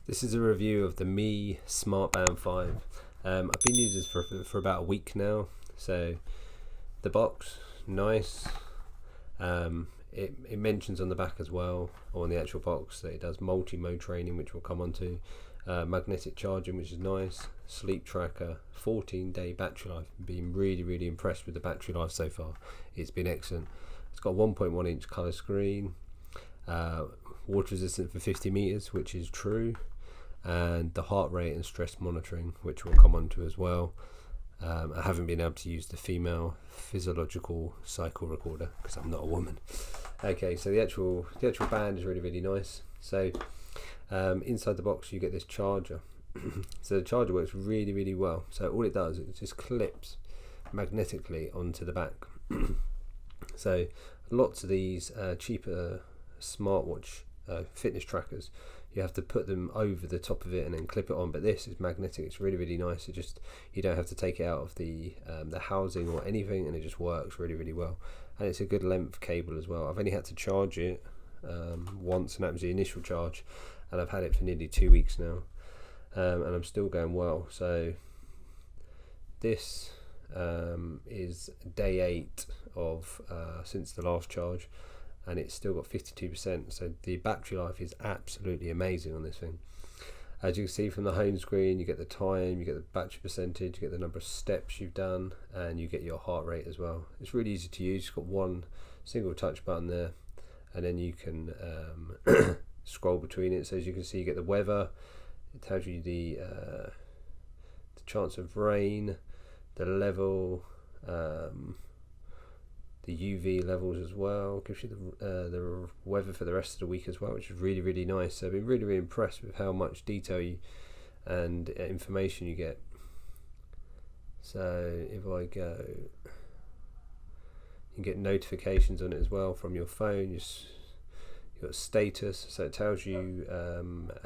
This is a review of the Mi Smart Band 5. I've been using this for about a week now. So the box, nice. It mentions on the back as well, or on the actual box, that it does multi-mode training, which we'll come on to. Magnetic charging, which is nice. Sleep tracker, 14-day battery life. Been really impressed with the battery life so far. It's been excellent. It's got a 1.1 inch colour screen, water resistant for 50 meters, which is true, and the heart rate and stress monitoring, which we'll come on to as well. I haven't been able to use the female physiological cycle recorder because I'm not a woman. Okay, so the actual band is really nice. So inside the box you get this charger. So the charger works really well. So all it does is it just clips magnetically onto the back. So lots of these cheaper smartwatch fitness trackers, you have to put them over the top of it and then clip it on, but this is magnetic. It's really nice. It just, you don't have to take it out of the housing or anything, and it just works really well. And it's a good length cable as well. I've only had to charge it once, and that was the initial charge, and I've had it for nearly 2 weeks now, and I'm still going well. So this is day 8 of since the last charge, and it's still got 52%. So the battery life is absolutely amazing on this thing. As you can see from the home screen, you get the time, you get the battery percentage, you get the number of steps you've done, and you get your heart rate as well. It's really easy to use. It's got one single touch button there, and then you can scroll between it. So as you can see, you get the weather. It tells you the chance of rain, the level, the UV levels as well. Gives you the weather for the rest of the week as well, which is really nice. So I've been really impressed with how much detail and information you get. So if I go, you can get notifications on it as well from your phone. You've got status, so it tells you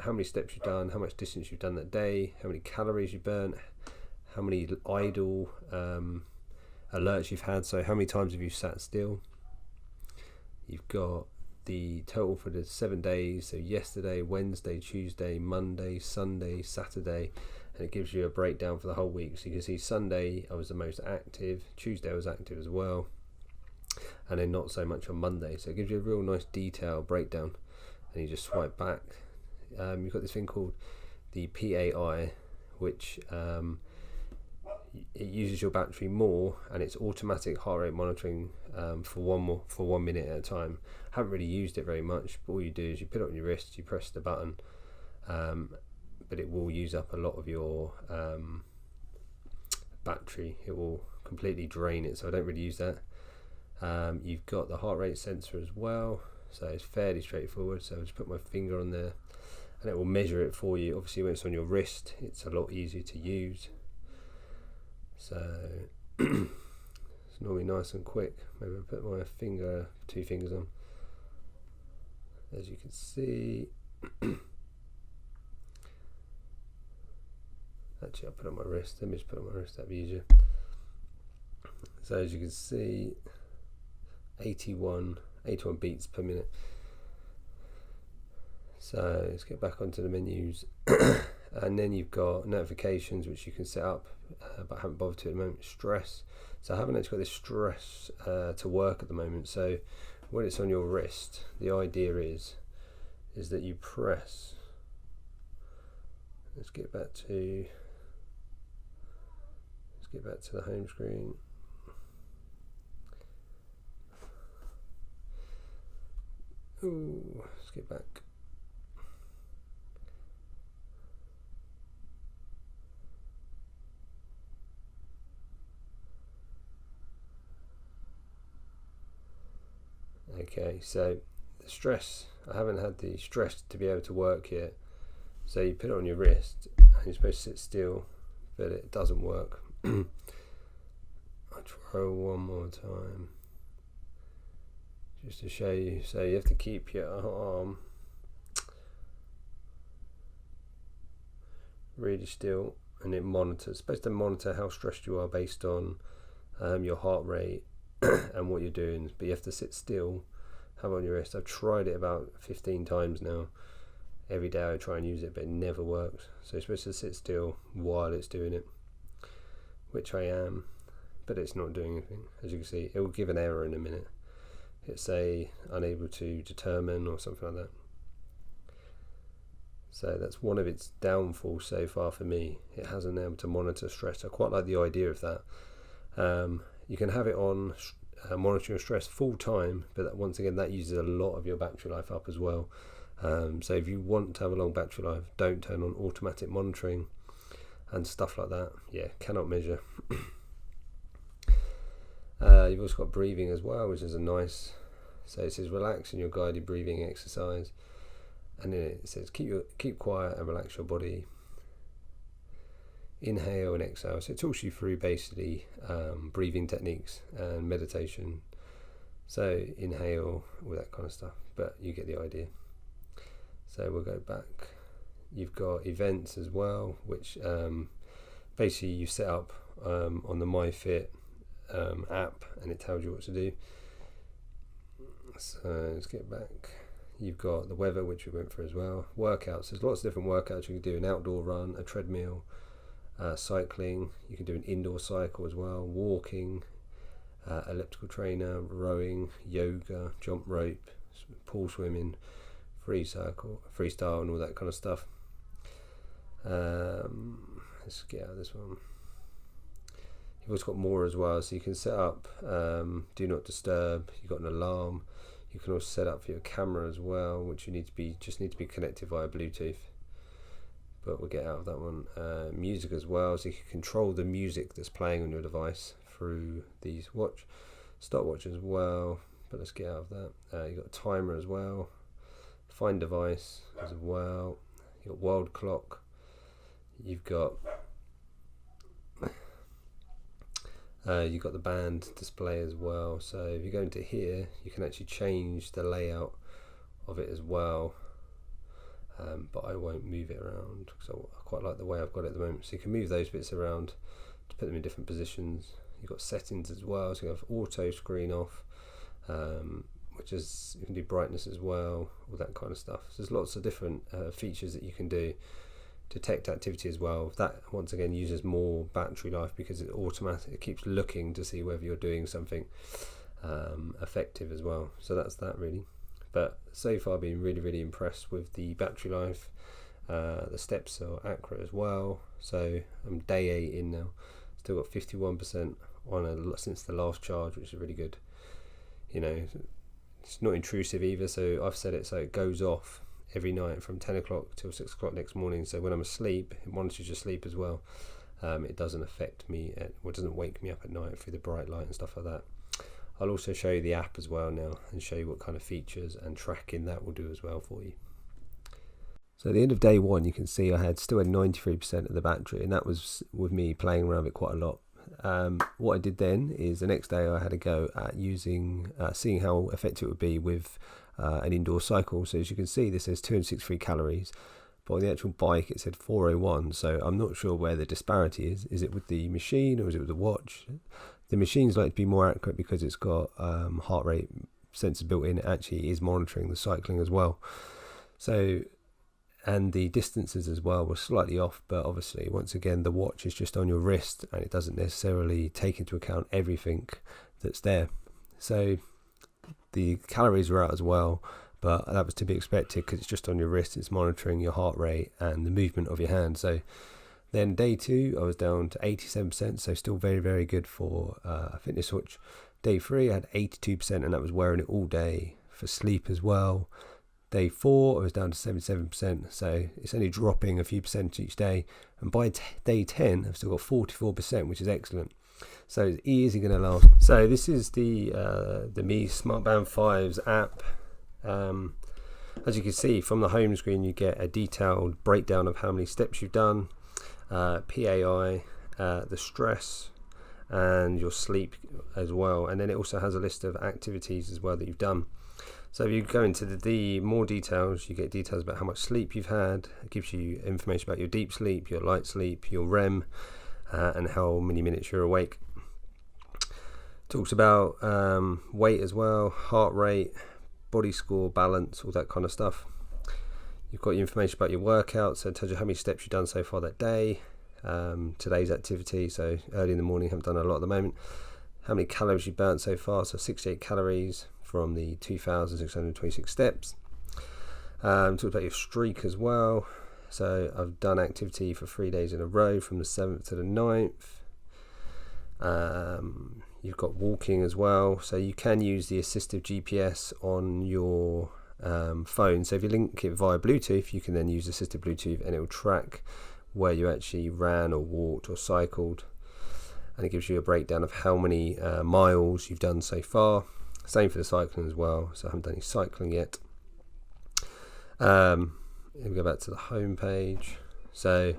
how many steps you've done, how much distance you've done that day, how many calories you burnt, how many idle alerts you've had, so how many times have you sat still. You've got the total for the 7 days, so yesterday, Wednesday, Tuesday, Monday, Sunday, Saturday, and it gives you a breakdown for the whole week. So you can see Sunday I was the most active, Tuesday I was active as well, and then not so much on Monday. So it gives you a real nice detailed breakdown, and you just swipe back. You've got this thing called the PAI, which it uses your battery more, and it's automatic heart rate monitoring for 1 minute at a time. I haven't really used it very much, but all you do is you put it on your wrist, you press the button, but it will use up a lot of your battery. It will completely drain it, so I don't really use that. You've got the heart rate sensor as well, so it's fairly straightforward. So I'll just put my finger on there and it will measure it for you. Obviously when it's on your wrist, it's a lot easier to use. So it's normally nice and quick. Maybe I'll put my two fingers on. As you can see, actually I'll put it on my wrist. Let me just put it on my wrist, that'd be easier. So as you can see, 81 beats per minute. So let's get back onto the menus. And then you've got notifications, which you can set up, but I haven't bothered to at the moment. Stress. So I haven't actually got this stress to work at the moment. So when it's on your wrist, the idea is that you press. Let's get back to the home screen. Ooh, let's get back. Okay, so the stress, I haven't had the stress to be able to work yet. So you put it on your wrist and you're supposed to sit still, but it doesn't work. I'll try one more time just to show you. So you have to keep your arm really still, and it monitors. It's supposed to monitor how stressed you are based on your heart rate and what you're doing, but you have to sit still, have it on your wrist. I've tried it about 15 times now, Every day I try and use it, but it never works. So it's supposed to sit still while it's doing it, which I am, but it's not doing anything. As you can see, it will give an error in a minute. It's say unable to determine or something like that. So that's one of its downfalls so far for me. It hasn't been able to monitor stress. I quite like the idea of that. You can have it on monitoring stress full time, but that, once again, that uses a lot of your battery life up as well. So if you want to have a long battery life, don't turn on automatic monitoring and stuff like that. Yeah, cannot measure. You've also got breathing as well, which is a nice. So it says relax in your guided breathing exercise, and then it says keep quiet and relax your body. Inhale and exhale. So it talks you through basically breathing techniques and meditation. So inhale, all that kind of stuff, but you get the idea. So we'll go back. You've got events as well, which basically you set up on the MyFit app, and it tells you what to do. So let's get back. You've got the weather, which we went through as well. Workouts. There's lots of different workouts. You can do an outdoor run, a treadmill, cycling. You can do an indoor cycle as well. Walking, elliptical trainer, rowing, yoga, jump rope, pool swimming, freestyle, and all that kind of stuff. Let's get out of this one. You've also got more as well, so you can set up do not disturb. You've got an alarm. You can also set up for your camera as well, which you need to be connected via Bluetooth. But we'll get out of that one. Music as well, so you can control the music that's playing on your device through these stopwatch as well. But let's get out of that. You've got a timer as well. Find device as well. You've got world clock. You've got the band display as well. So if you go into here, you can actually change the layout of it as well. But I won't move it around because I quite like the way I've got it at the moment. So you can move those bits around to put them in different positions. You've got settings as well. So you have auto screen off, which is, you can do brightness as well, all that kind of stuff. So there's lots of different features that you can do. Detect activity as well. That once again uses more battery life because it keeps looking to see whether you're doing something effective as well. So that's that really. But so far been really impressed with the battery life. The steps are accurate as well. So I'm day 8 in now. Still got 51% on since the last charge, which is really good. You know, it's not intrusive either. So I've set it so it goes off every night from 10 o'clock till 6 o'clock next morning. So when I'm asleep, it monitors your sleep as well. It doesn't affect me, it doesn't wake me up at night through the bright light and stuff like that. I'll also show you the app as well now and show you what kind of features and tracking that will do as well for you. So at the end of day 1, you can see I still had 93% of the battery, and that was with me playing around with it quite a lot. What I did then is the next day I had a go at seeing how effective it would be with an indoor cycle. So as you can see, this says 263 calories, but on the actual bike it said 401. So I'm not sure where the disparity is. Is it with the machine or is it with the watch? The machine's like to be more accurate because it's got heart rate sensor built in. It actually is monitoring the cycling as well. So, and the distances as well were slightly off, but obviously once again the watch is just on your wrist and it doesn't necessarily take into account everything that's there. So the calories were out as well, but that was to be expected because it's just on your wrist. It's monitoring your heart rate and the movement of your hand. So then day 2 I was down to 87%, so still very good for a fitness watch. Day 3 I had 82%, and that was wearing it all day for sleep as well. Day 4 I was down to 77%, so it's only dropping a few percent each day, and by day 10 I've still got 44%, which is excellent. So it's easy going to last. So this is the Mi Smart Band 5's app. As you can see from the home screen, you get a detailed breakdown of how many steps you've done, PAI, the stress, and your sleep as well. And then it also has a list of activities as well that you've done. So if you go into the more details, you get details about how much sleep you've had. It gives you information about your deep sleep, your light sleep, your REM, and how many minutes you're awake. Talks about weight as well, heart rate, body score, balance, all that kind of stuff. You've got your information about your workout, so it tells you how many steps you've done so far that day, today's activity, so early in the morning, haven't done a lot at the moment, how many calories you've burnt so far, so 68 calories from the 2,626 steps. Talked about your streak as well, so I've done activity for 3 days in a row from the 7th to the 9th. You've got walking as well, so you can use the assistive GPS on your phone. So if you link it via Bluetooth, you can then use assistive Bluetooth and it will track where you actually ran or walked or cycled, and it gives you a breakdown of how many miles you've done so far. Same for the cycling as well, so I haven't done any cycling yet. If we go back to the home page, so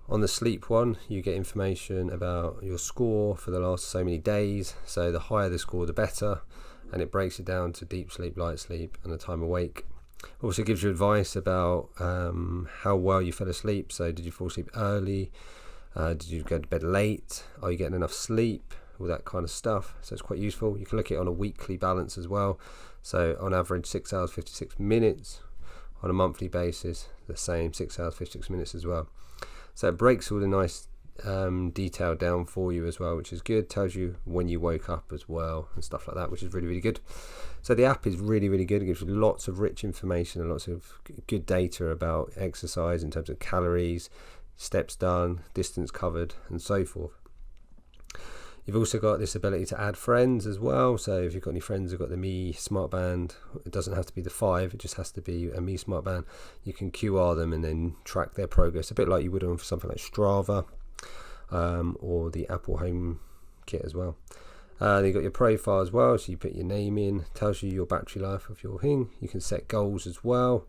on the sleep one, you get information about your score for the last so many days, so the higher the score the better, and it breaks it down to deep sleep, light sleep and the time awake. Also gives you advice about how well you fell asleep, so did you fall asleep early, did you go to bed late, are you getting enough sleep, all that kind of stuff. So it's quite useful. You can look at it on a weekly balance as well, so on average 6 hours 56 minutes, on a monthly basis the same, 6 hours 56 minutes as well. So it breaks all the nice detail down for you as well, which is good. Tells you when you woke up as well and stuff like that, which is really, really good. So the app is really, really good. It gives you lots of rich information and lots of good data about exercise in terms of calories, steps done, distance covered and so forth. You've also got this ability to add friends as well. So if you've got any friends who've got the Mi Smart Band, it doesn't have to be the 5, it just has to be a Mi Smart Band. You can QR them and then track their progress, a bit like you would on something like Strava or the Apple Home Kit as well. Then you've got your profile as well, so you put your name in, tells you your battery life of your thing. You can set goals as well.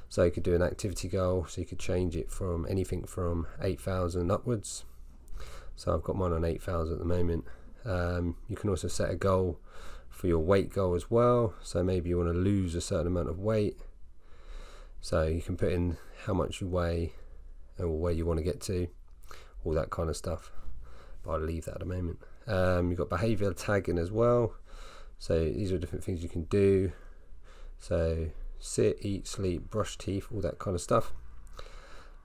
So you could do an activity goal, so you could change it from anything from 8,000 upwards. So I've got mine on 8,000 at the moment. You can also set a goal for your weight goal as well. So maybe you want to lose a certain amount of weight. So you can put in how much you weigh or where you want to get to, all that kind of stuff. But I'll leave that at the moment. You've got behavioural tagging as well. So these are different things you can do. So sit, eat, sleep, brush teeth, all that kind of stuff.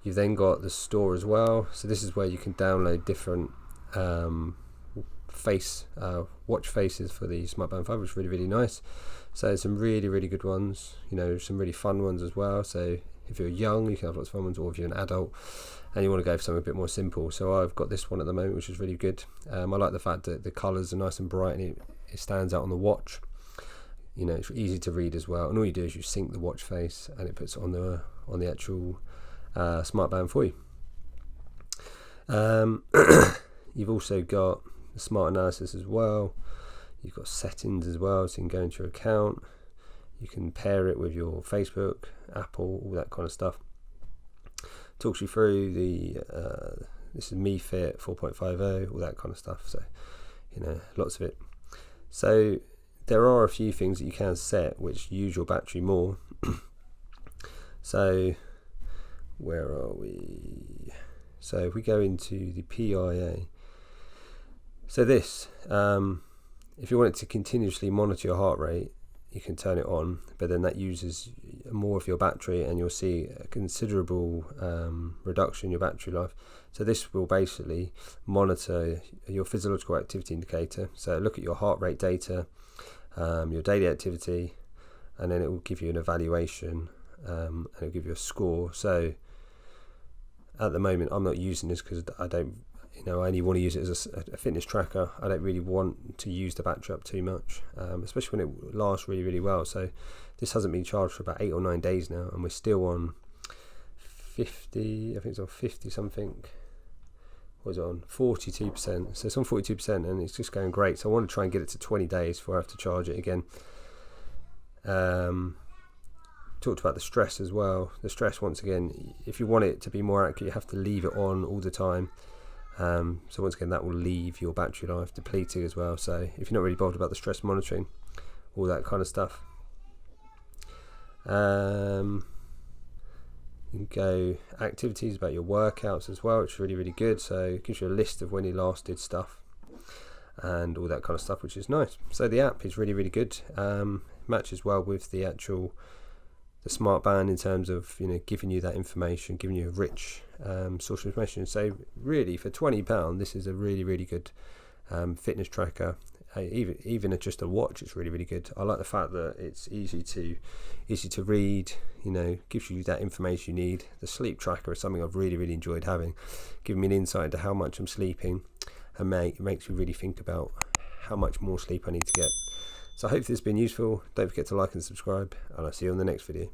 You've then got the store as well. So this is where you can download different watch faces for the Smart Band 5, which is really, really nice. So some really, really good ones, you know, some really fun ones as well. So if you're young, you can have lots of fun ones, or if you're an adult and you want to go for something a bit more simple. So I've got this one at the moment, which is really good. I like the fact that the colours are nice and bright and it stands out on the watch. You know, it's easy to read as well. And all you do is you sync the watch face and it puts it on the actual Smart Band for you. You've also got the smart analysis as well. You've got settings as well, so you can go into your account. You can pair it with your Facebook, Apple, all that kind of stuff. Talks you through this is Mi Fit 4.50, all that kind of stuff. So, you know, lots of it. So there are a few things that you can set which use your battery more. So where are we? So if we go into the PIA, so this, if you want it to continuously monitor your heart rate, you can turn it on, but then that uses more of your battery and you'll see a considerable reduction in your battery life. So this will basically monitor your physiological activity indicator. So look at your heart rate data, your daily activity, and then it will give you an evaluation and it'll give you a score. So at the moment I'm not using this because I don't, I only want to use it as a fitness tracker. I don't really want to use the battery up too much, especially when it lasts really, really well. So this hasn't been charged for about 8 or 9 days now, and we're still on 50, I think it's on 50 something. What was it on? 42%. So it's on 42% and it's just going great. So I want to try and get it to 20 days before I have to charge it again. Talked about the stress as well. The stress, once again, if you want it to be more accurate, you have to leave it on all the time. So once again, that will leave your battery life depleted as well. So if you're not really bothered about the stress monitoring, all that kind of stuff, you can go activities about your workouts as well, which is really, really good. So it gives you a list of when you last did stuff and all that kind of stuff, which is nice. So the app is really, really good. Matches well with the smart band in terms of, you know, giving you that information, giving you a rich source of information. So really, for £20, this is a really good fitness tracker. Even just a watch, it's really good. I like the fact that it's easy to read, you know, gives you that information you need. The sleep tracker is something I've really enjoyed having, giving me an insight into how much I'm sleeping, and it makes me really think about how much more sleep I need to get. So I hope this has been useful. Don't forget to like and subscribe, and I'll see you on the next video.